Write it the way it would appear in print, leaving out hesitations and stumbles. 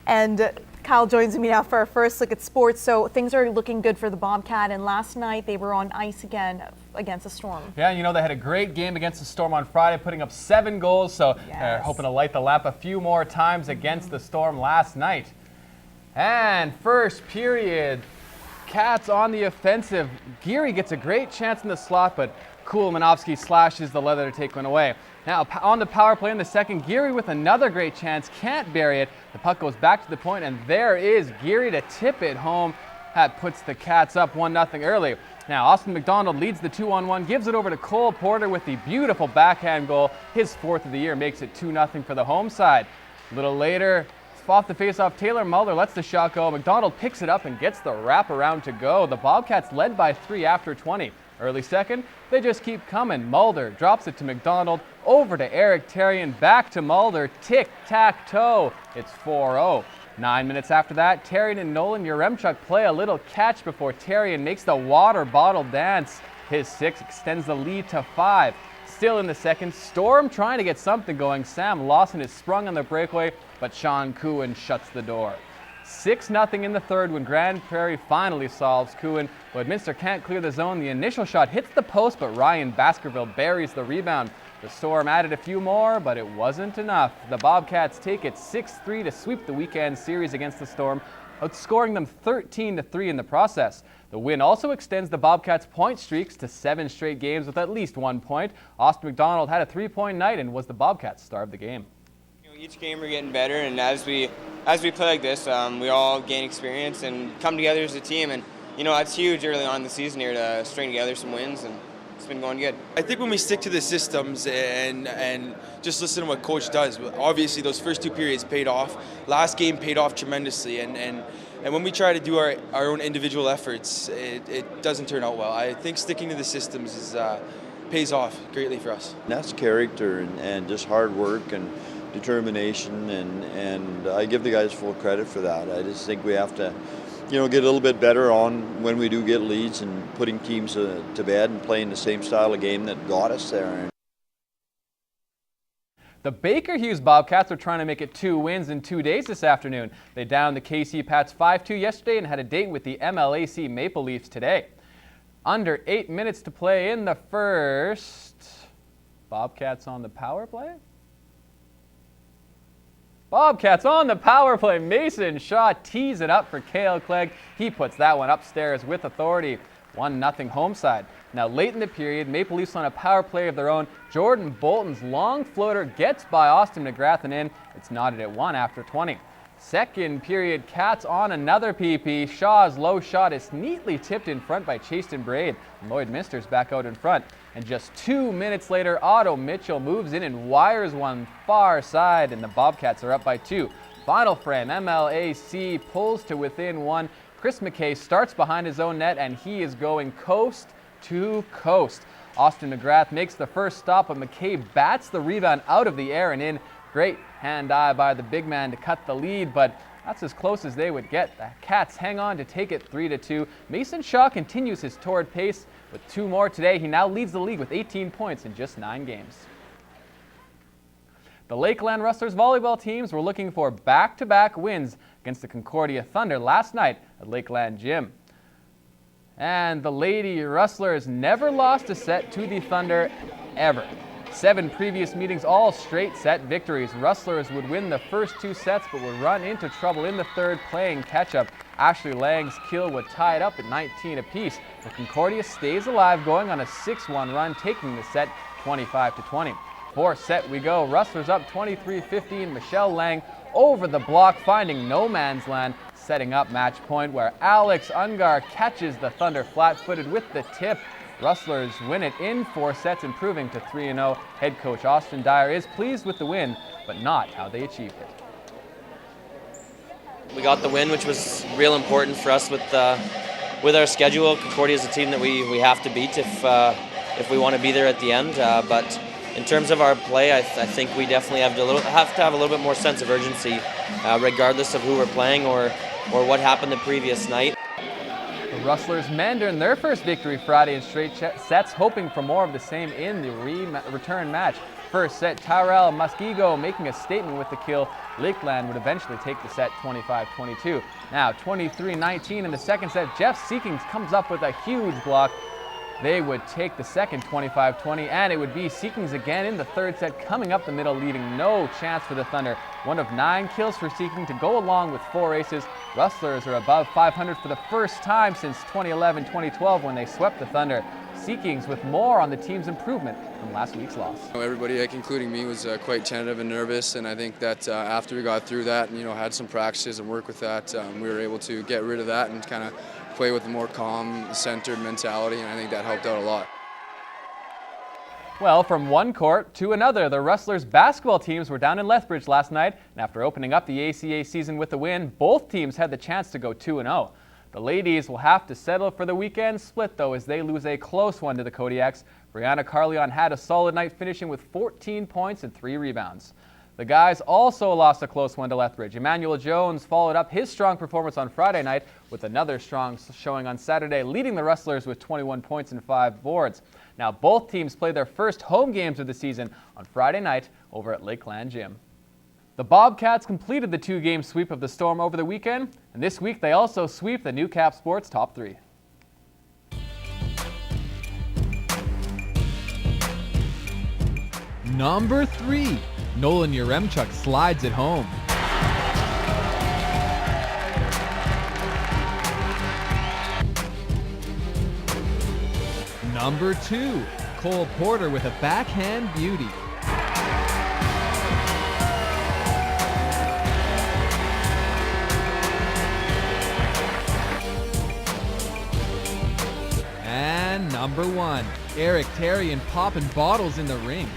And Kyle joins me now for our first look at sports. So things are looking good for the Bobcat, and last night they were on ice again against the Storm. Yeah, you know, they had a great game against the Storm on Friday, putting up 7 goals, so they're hoping to light the lamp a few more times against the Storm last night. And first period, Cats on the offensive. Garry gets a great chance in the slot, but Kulmanovsky slashes the leather to take one away. Now on the power play in the second, Garry with another great chance, can't bury it. The puck goes back to the point, and there is Garry to tip it home. That puts the Cats up 1-0 early. Now Austin McDonald leads the 2-on-1, gives it over to Cole Porter with the beautiful backhand goal. His 4th of the year makes it 2-0 for the home side. A little later, off the faceoff, Taylor Mulder lets the shot go. McDonald picks it up and gets the wraparound to go. The Bobcats led by 3 after 20. Early second, they just keep coming. Mulder drops it to McDonald, over to Eric Therrien, back to Mulder, tic-tac-toe. It's 4-0. 9 minutes after that, Therrien and Nolan Yaremchuk play a little catch before Therrien makes the water bottle dance. His 6 extends the lead to 5. Still in the second, Storm trying to get something going. Sam Lawson is sprung on the breakaway, but Sean Cooan shuts the door. 6-0 in the third when Grand Prairie finally solves Cooan. Lloydminster can't clear the zone. The initial shot hits the post, but Ryan Baskerville buries the rebound. The Storm added a few more, but it wasn't enough. The Bobcats take it 6-3 to sweep the weekend series against the Storm, outscoring them 13-3 in the process. The win also extends the Bobcats' point streaks to 7 straight games with at least 1 point. Austin McDonald had a 3-point night and was the Bobcats' star of the game. Each game we're getting better, and as we play like this, we all gain experience and come together as a team. And you know, it's huge early on in the season here to string together some wins, and it's been going good. I think when we stick to the systems and just listen to what coach does, obviously those first 2 periods paid off. Last game paid off tremendously, and when we try to do our own individual efforts, it doesn't turn out well. I think sticking to the systems pays off greatly for us. That's character and just hard work and determination, and I give the guys full credit for that. I just think we have to, get a little bit better on when we do get leads and putting teams to bed and playing the same style of game that got us there. The Baker Hughes Bobcats are trying to make it 2 wins in 2 days this afternoon. They downed the KC Pats 5-2 yesterday and had a date with the MLAC Maple Leafs today. Under 8 minutes to play in the first. Bobcats on the power play? Bobcats on the power play. Mason Shaw tees it up for Cale Clegg. He puts that one upstairs with authority. 1-0 home side. Now late in the period, Maple Leafs on a power play of their own. Jordan Bolton's long floater gets by Austin McGrath and in. It's knotted at 1 after 20. Second period, Cats on another PP. Shaw's low shot is neatly tipped in front by Chasten Braid. Lloydminster's back out in front. And just 2 minutes later, Otto Mitchell moves in and wires one far side, and the Bobcats are up by 2. Final frame, MLAC pulls to within 1. Chris McKay starts behind his own net, and he is going coast to coast. Austin McGrath makes the first stop, but McKay bats the rebound out of the air and in. Great hand-eye by the big man to cut the lead, but that's as close as they would get. The Cats hang on to take it 3-2. Mason Shaw continues his torrid pace with 2 more today. He now leads the league with 18 points in just 9 games. The Lakeland Rustlers volleyball teams were looking for back-to-back wins against the Concordia Thunder last night at Lakeland Gym. And the Lady Rustlers never lost a set to the Thunder ever. 7 previous meetings, all straight set victories. Rustlers would win the first 2 sets, but would run into trouble in the third playing catch-up. Ashley Lang's kill would tie it up at 19 apiece. The Concordia stays alive, going on a 6-1 run, taking the set 25-20. 4th set we go. Rustlers up 23-15. Michelle Lang over the block, finding no man's land, setting up match point where Alex Ungar catches the Thunder flat-footed with the tip. Rustlers win it in 4 sets, improving to 3-0. Head coach Austin Dyer is pleased with the win, but not how they achieved it. We got the win, which was real important for us with our schedule. Concordia is a team that we have to beat if we want to be there at the end. But in terms of our play, I think we definitely have to have a little bit more sense of urgency, regardless of who we're playing or what happened the previous night. The Rustlers men earned their first victory Friday in straight sets, hoping for more of the same in the return match. first set. Tyrell Muskigo making a statement with the kill. Lakeland would eventually take the set 25-22. Now 23-19 in the second set. Jeff Seekings comes up with a huge block. They would take the second 25-20, and it would be Seekings again in the third set, coming up the middle, leaving no chance for the Thunder. One of 9 kills for Seeking to go along with 4 aces. Rustlers are above 500 for the first time since 2011-2012 when they swept the Thunder. Seekings with more on the team's improvement from last week's loss. Everybody, including me, was quite tentative and nervous, and I think that after we got through that and had some practices and work with that, we were able to get rid of that and kind of play with a more calm, centered mentality, and I think that helped out a lot. Well, from one court to another, the Rustlers basketball teams were down in Lethbridge last night, and after opening up the ACA season with a win, both teams had the chance to go 2-0. The ladies will have to settle for the weekend split, though, as they lose a close one to the Kodiaks. Brianna Carleon had a solid night, finishing with 14 points and 3 rebounds. The guys also lost a close one to Lethbridge. Emmanuel Jones followed up his strong performance on Friday night with another strong showing on Saturday, leading the Rustlers with 21 points and 5 boards. Now both teams play their first home games of the season on Friday night over at Lakeland Gym. The Bobcats completed the 2-game sweep of the Storm over the weekend, and this week they also sweep the New Cap Sports top 3. Number 3. Nolan Yaremchuk slides it home. Number 2. Cole Porter with a backhand beauty. And number 1. Therrien popping bottles in the ring.